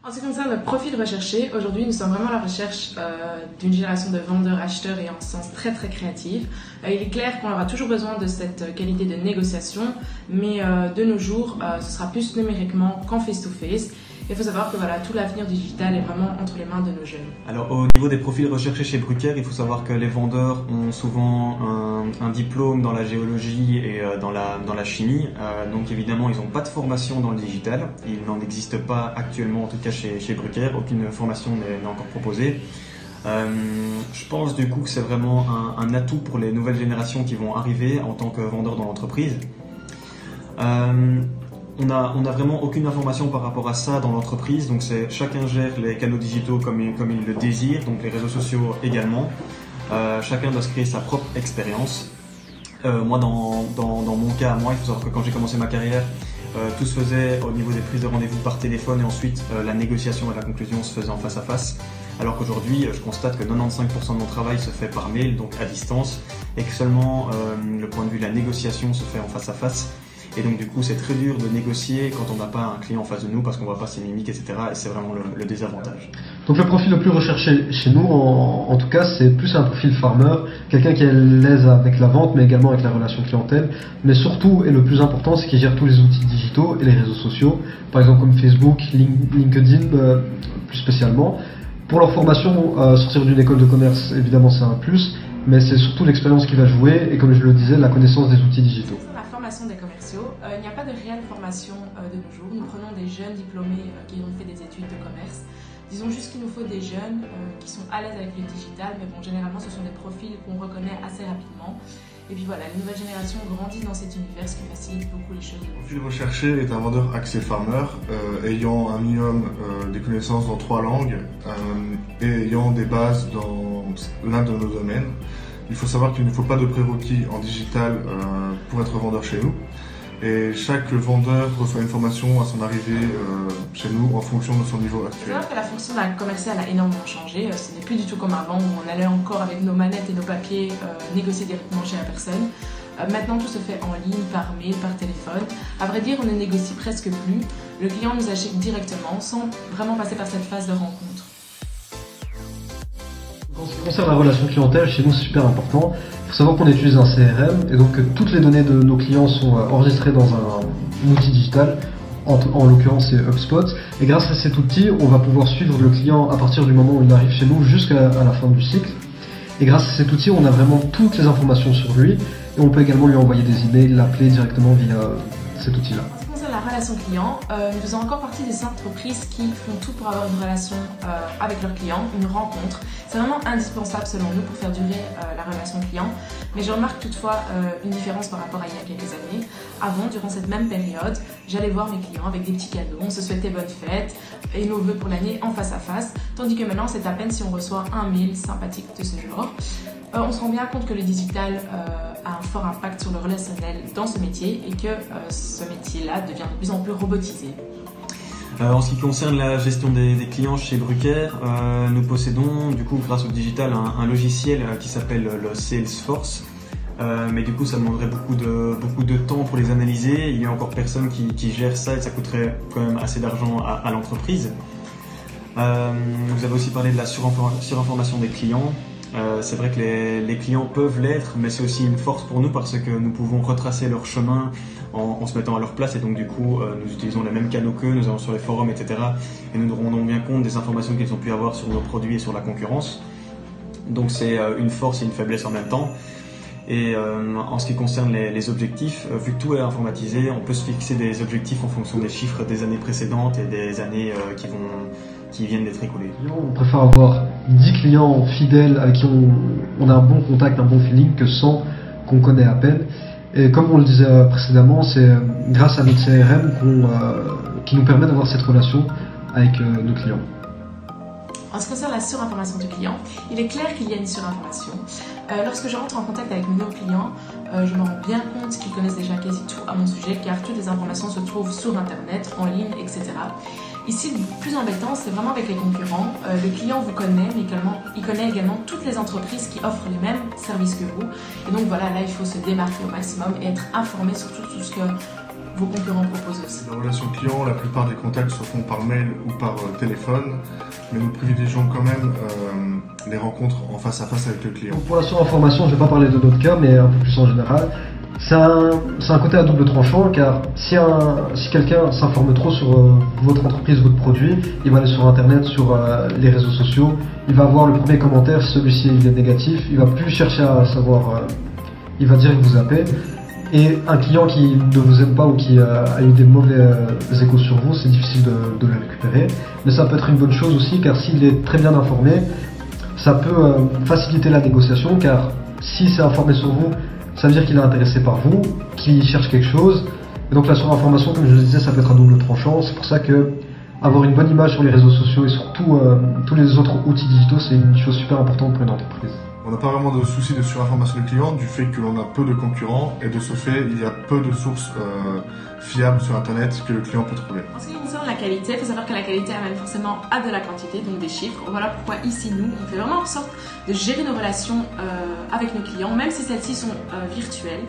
En ce qui concerne le profil recherché, aujourd'hui nous sommes vraiment à la recherche d'une génération de vendeurs-acheteurs et en sens très très créatif. Il est clair qu'on aura toujours besoin de cette qualité de négociation, mais de nos jours ce sera plus numériquement qu'en face-to-face. Il faut savoir que voilà, tout l'avenir digital est vraiment entre les mains de nos jeunes. Alors au niveau des profils recherchés chez Bruker, il faut savoir que les vendeurs ont souvent un diplôme dans la géologie et dans la chimie. Donc évidemment, ils n'ont pas de formation dans le digital. Il n'en existe pas actuellement, en tout cas chez Bruker. Aucune formation n'est encore proposée. Je pense du coup que c'est vraiment un atout pour les nouvelles générations qui vont arriver en tant que vendeurs dans l'entreprise. On a vraiment aucune information par rapport à ça dans l'entreprise, donc chacun gère les canaux digitaux comme il le désire, donc les réseaux sociaux également. Chacun doit se créer sa propre expérience. Moi, dans mon cas, il faut savoir que quand j'ai commencé ma carrière, tout se faisait au niveau des prises de rendez-vous par téléphone et ensuite la négociation et la conclusion se faisait en face à face. Alors qu'aujourd'hui, je constate que 95% de mon travail se fait par mail, donc à distance, et que seulement le point de vue de la négociation se fait en face à face. Et donc du coup c'est très dur de négocier quand on n'a pas un client en face de nous parce qu'on voit pas ses mimiques, etc. Et c'est vraiment le désavantage. Donc le profil le plus recherché chez nous, en tout cas, c'est plus un profil farmer, quelqu'un qui est à l'aise avec la vente mais également avec la relation clientèle. Mais surtout, et le plus important, c'est qu'il gère tous les outils digitaux et les réseaux sociaux, par exemple comme Facebook, LinkedIn plus spécialement. Pour leur formation, sortir d'une école de commerce, évidemment c'est un plus, mais c'est surtout l'expérience qui va jouer et comme je le disais, la connaissance des outils digitaux. Des commerciaux. Il n'y a pas de réelle formation de nos jours. Nous prenons des jeunes diplômés qui ont fait des études de commerce. Disons juste qu'il nous faut des jeunes qui sont à l'aise avec le digital, mais bon, généralement ce sont des profils qu'on reconnaît assez rapidement. Et puis voilà, les nouvelles générations grandissent dans cet univers, ce qui facilite beaucoup les choses. Le profil recherché est un vendeur axé farmer, ayant un minimum des connaissances dans 3 langues et ayant des bases dans l'un de nos domaines. Il faut savoir qu'il ne faut pas de prérequis en digital pour être vendeur chez nous. Et chaque vendeur reçoit une formation à son arrivée chez nous en fonction de son niveau actuel. C'est vrai que la fonction d'un commercial a énormément changé. Ce n'est plus du tout comme avant où on allait encore avec nos manettes et nos papiers négocier directement chez la personne. Maintenant tout se fait en ligne, par mail, par téléphone. À vrai dire, on ne négocie presque plus. Le client nous achète directement sans vraiment passer par cette phase de rencontre. En ce qui concerne la relation clientèle, chez nous c'est super important. Il faut savoir qu'on utilise un CRM et donc que toutes les données de nos clients sont enregistrées dans un outil digital, en l'occurrence c'est HubSpot. Et grâce à cet outil, on va pouvoir suivre le client à partir du moment où il arrive chez nous jusqu'à la fin du cycle. Et grâce à cet outil, on a vraiment toutes les informations sur lui et on peut également lui envoyer des emails, l'appeler directement via cet outil-là. La relation client, nous faisons encore partie des entreprises qui font tout pour avoir une relation avec leurs clients, une rencontre. C'est vraiment indispensable selon nous pour faire durer la relation client. Mais je remarque toutefois une différence par rapport à il y a quelques années. Avant, durant cette même période, j'allais voir mes clients avec des petits cadeaux, on se souhaitait bonne fête et nos vœux pour l'année en face à face. Tandis que maintenant, c'est à peine si on reçoit un mail sympathique de ce genre. On se rend bien compte que le digital a un fort impact sur le relationnel dans ce métier et que ce métier-là devient de plus en plus robotisé. En ce qui concerne la gestion des clients chez Bruker, nous possédons du coup grâce au digital un logiciel qui s'appelle le Salesforce. Mais du coup ça demanderait beaucoup de temps pour les analyser. Il y a encore personne qui gère ça et ça coûterait quand même assez d'argent à l'entreprise. Vous avez aussi parlé de la surinformation des clients. C'est vrai que les clients peuvent l'être, mais c'est aussi une force pour nous parce que nous pouvons retracer leur chemin en se mettant à leur place et donc du coup nous utilisons les mêmes canaux qu'eux, nous allons sur les forums, etc. Et nous nous rendons bien compte des informations qu'ils ont pu avoir sur nos produits et sur la concurrence. Donc c'est une force et une faiblesse en même temps. Et en ce qui concerne les objectifs, vu que tout est informatisé, on peut se fixer des objectifs en fonction des chiffres des années précédentes et des années qui viennent d'être écoulées. On préfère avoir 10 clients fidèles avec qui on a un bon contact, un bon feeling que 100 qu'on connaît à peine. Et comme on le disait précédemment, c'est grâce à notre CRM qui nous permet d'avoir cette relation avec nos clients. En ce qui concerne la surinformation du client, il est clair qu'il y a une surinformation. Lorsque je rentre en contact avec nos clients, je me rends bien compte qu'ils connaissent déjà quasi tout à mon sujet, car toutes les informations se trouvent sur Internet, en ligne, etc. Ici, le plus embêtant, c'est vraiment avec les concurrents. Le client vous connaît, mais il connaît également toutes les entreprises qui offrent les mêmes services que vous. Et donc voilà, là, il faut se démarquer au maximum et être informé sur tout ce que vos concurrents proposent aussi. La relation client, la plupart des contacts se font par mail ou par téléphone, mais nous privilégions quand même les rencontres en face à face avec le client. Pour la surinformation, je ne vais pas parler de notre cas, mais un peu plus en général. C'est un côté à double tranchant, car si quelqu'un s'informe trop sur votre entreprise, votre produit, il va aller sur internet, sur les réseaux sociaux, il va voir le premier commentaire, si celui-ci est négatif, il va plus chercher à savoir, il va dire que vous zappez. Et un client qui ne vous aime pas ou qui a eu des mauvais échos sur vous, c'est difficile de le récupérer. Mais ça peut être une bonne chose aussi, car s'il est très bien informé, ça peut faciliter la négociation, car si c'est informé sur vous, ça veut dire qu'il est intéressé par vous, qu'il cherche quelque chose. Et donc la surinformation, comme je le disais, ça peut être un double tranchant. C'est pour ça que avoir une bonne image sur les réseaux sociaux et sur tous les autres outils digitaux, c'est une chose super importante pour une entreprise. On n'a pas vraiment de souci de surinformation du client du fait que l'on a peu de concurrents et de ce fait, il y a peu de sources fiables sur Internet que le client peut trouver. En ce qui concerne la qualité, il faut savoir que la qualité amène forcément à de la quantité, donc des chiffres. Voilà pourquoi ici, nous, on fait vraiment en sorte de gérer nos relations avec nos clients, même si celles-ci sont virtuelles.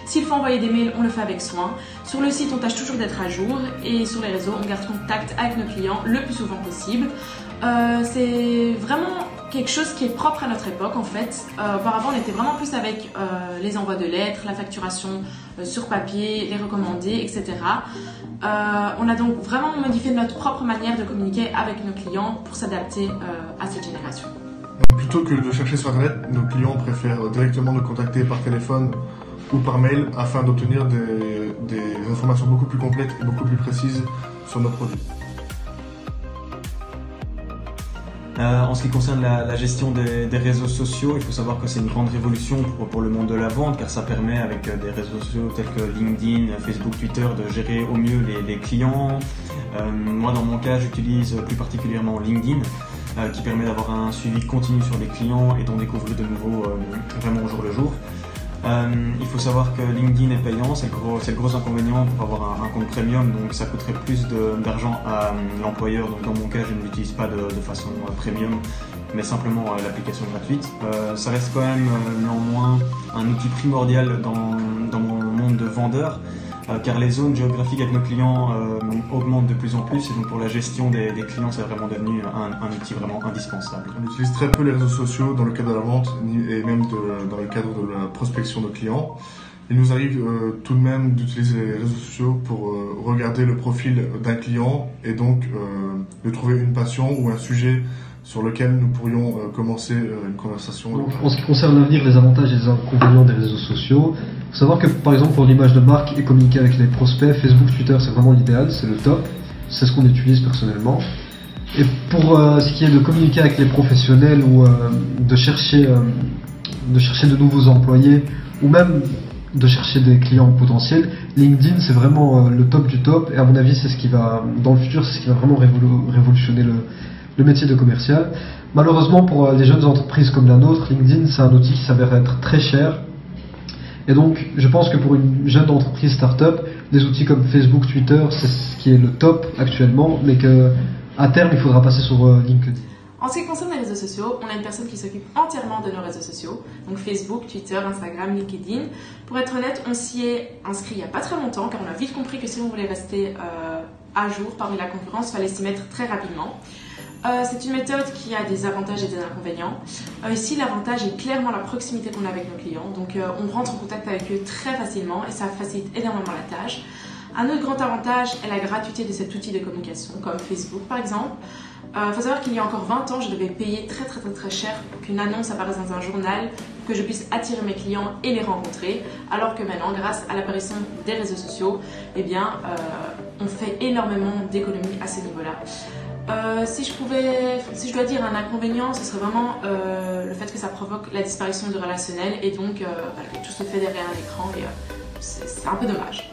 S'il faut envoyer des mails, on le fait avec soin. Sur le site, on tâche toujours d'être à jour et sur les réseaux, on garde contact avec nos clients le plus souvent possible. C'est vraiment quelque chose qui est propre à notre époque en fait. Auparavant, on était vraiment plus avec les envois de lettres, la facturation sur papier, les recommandés, etc. On a donc vraiment modifié notre propre manière de communiquer avec nos clients pour s'adapter à cette génération. Plutôt que de chercher sur Internet, nos clients préfèrent directement nous contacter par téléphone ou par mail afin d'obtenir des informations beaucoup plus complètes et beaucoup plus précises sur nos produits. En ce qui concerne la gestion des réseaux sociaux, il faut savoir que c'est une grande révolution pour le monde de la vente, car ça permet avec des réseaux sociaux tels que LinkedIn, Facebook, Twitter de gérer au mieux les clients. Moi dans mon cas, j'utilise plus particulièrement LinkedIn qui permet d'avoir un suivi continu sur les clients et d'en découvrir de nouveaux vraiment au jour le jour. Il faut savoir que LinkedIn est payant, c'est le gros inconvénient pour avoir un compte premium, donc ça coûterait plus d'argent à l'employeur. Donc dans mon cas, je ne l'utilise pas de façon premium, mais simplement l'application gratuite. Ça reste quand même néanmoins un outil primordial dans mon monde de vendeur, car les zones géographiques avec nos clients augmentent de plus en plus, et donc pour la gestion des clients, c'est vraiment devenu un outil vraiment indispensable. On utilise très peu les réseaux sociaux dans le cadre de la vente et même dans le cadre de la prospection de clients. Il nous arrive tout de même d'utiliser les réseaux sociaux pour regarder le profil d'un client et donc de trouver une passion ou un sujet sur lequel nous pourrions commencer une conversation. En ce qui concerne l'avenir, les avantages et les inconvénients des réseaux sociaux, il faut savoir que par exemple pour l'image de marque et communiquer avec les prospects, Facebook, Twitter c'est vraiment l'idéal, c'est le top, c'est ce qu'on utilise personnellement. Et pour ce qui est de communiquer avec les professionnels ou de chercher de nouveaux employés ou même de chercher des clients potentiels, LinkedIn c'est vraiment le top du top, et à mon avis c'est ce qui va, dans le futur, c'est ce qui va vraiment révolutionner le métier de commercial. Malheureusement pour les jeunes entreprises comme la nôtre, LinkedIn c'est un outil qui s'avère être très cher, et donc je pense que pour une jeune entreprise start-up, des outils comme Facebook, Twitter c'est ce qui est le top actuellement, mais qu'à terme il faudra passer sur LinkedIn. En ce qui concerne les réseaux sociaux, on a une personne qui s'occupe entièrement de nos réseaux sociaux, donc Facebook, Twitter, Instagram, LinkedIn. Pour être honnête, on s'y est inscrit il n'y a pas très longtemps, car on a vite compris que si on voulait rester à jour parmi la concurrence, il fallait s'y mettre très rapidement. C'est une méthode qui a des avantages et des inconvénients. Ici, l'avantage est clairement la proximité qu'on a avec nos clients. Donc, on rentre en contact avec eux très facilement et ça facilite énormément la tâche. Un autre grand avantage est la gratuité de cet outil de communication, comme Facebook par exemple. Il faut savoir qu'il y a encore 20 ans, je devais payer très cher pour qu'une annonce apparaisse dans un journal, pour que je puisse attirer mes clients et les rencontrer. Alors que maintenant, grâce à l'apparition des réseaux sociaux, eh bien, on fait énormément d'économies à ce niveau-là. Si je dois dire un inconvénient, ce serait vraiment le fait que ça provoque la disparition du relationnel et donc tout se fait derrière un écran et c'est un peu dommage.